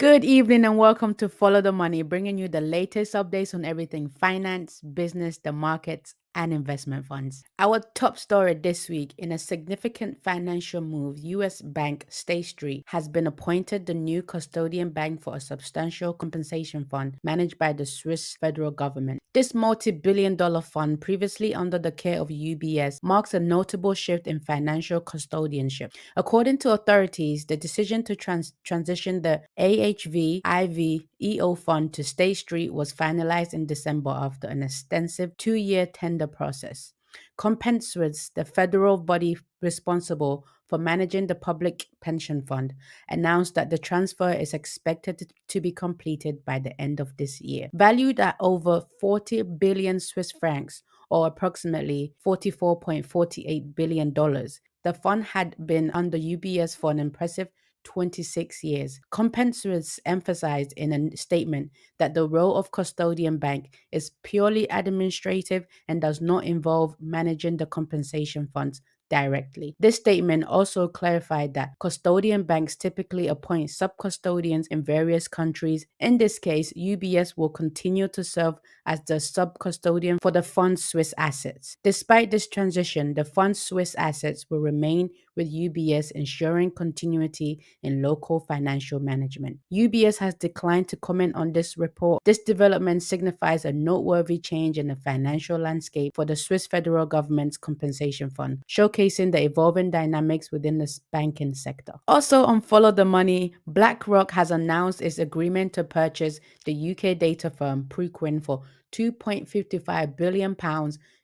Good evening and welcome to Follow the Money, bringing you the latest updates on everything finance, business, the markets, and investment funds. Our top story this week: in a significant financial move, US bank State Street has been appointed the new custodian bank for a substantial compensation fund managed by the Swiss federal government. This multi-billion-dollar fund, previously under the care of UBS, marks a notable shift in financial custodianship. According to authorities, the decision to transition the AHV-IV-EO fund to State Street was finalized in December after an extensive two-year tender process. Compenswiss, the federal body responsible for managing the public pension fund, announced that the transfer is expected to be completed by the end of this year. Valued at over 40 billion Swiss francs, or approximately $44.48 billion, the fund had been under UBS for an impressive 26 years. Compenswiss emphasized in a statement that the role of custodian bank is purely administrative and does not involve managing the compensation funds directly. This statement also clarified that custodian banks typically appoint sub-custodians in various countries. In this case, UBS will continue to serve as the sub-custodian for the fund's Swiss assets. Despite this transition, the fund's Swiss assets will remain with UBS, ensuring continuity in local financial management. UBS has declined to comment on this report. This development signifies a noteworthy change in the financial landscape for the Swiss federal government's compensation fund, showcasing the evolving dynamics within the banking sector. Also on Follow the Money, BlackRock has announced its agreement to purchase the UK data firm Preqin for £2.55 billion,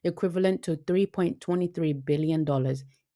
equivalent to $3.23 billion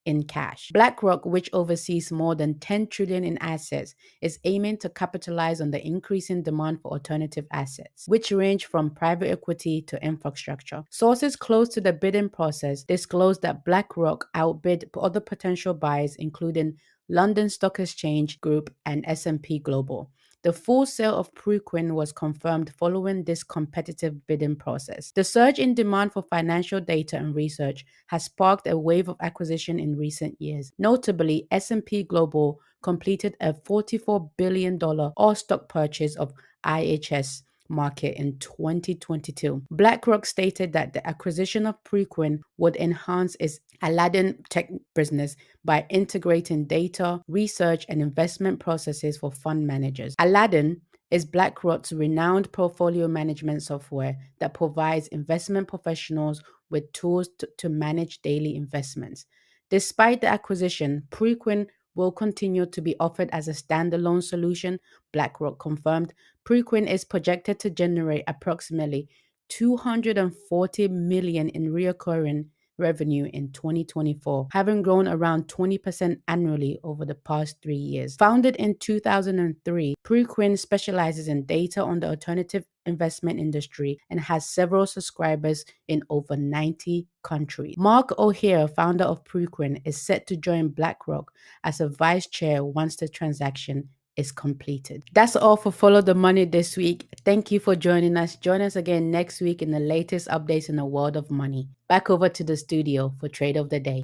in cash. BlackRock, which oversees more than 10 trillion in assets, is aiming to capitalize on the increasing demand for alternative assets, which range from private equity to infrastructure. Sources close to the bidding process disclosed that BlackRock outbid other potential buyers, including London Stock Exchange Group and S&P Global. The full sale of Preqin was confirmed following this competitive bidding process. The surge in demand for financial data and research has sparked a wave of acquisition in recent years. Notably, S&P Global completed a $44 billion all-stock purchase of IHS market in 2022. BlackRock stated that the acquisition of Preqin would enhance its Aladdin tech business by integrating data, research, and investment processes for fund managers. Aladdin is BlackRock's renowned portfolio management software that provides investment professionals with tools to manage daily investments. Despite the acquisition, Preqin will continue to be offered as a standalone solution, BlackRock confirmed. Preqin is projected to generate approximately 240 million in recurring revenue in 2024, having grown around 20% annually over the past 3 years. Founded in 2003, Preqin specializes in data on the alternative investment industry and has several subscribers in over 90 countries. Mark O'Hare, founder of Preqin, is set to join BlackRock as a vice chair once the transaction is completed. That's all for Follow the Money this week. Thank you for joining us. Join us again next week in the latest updates in the world of money. Back over to the studio for Trade of the Day.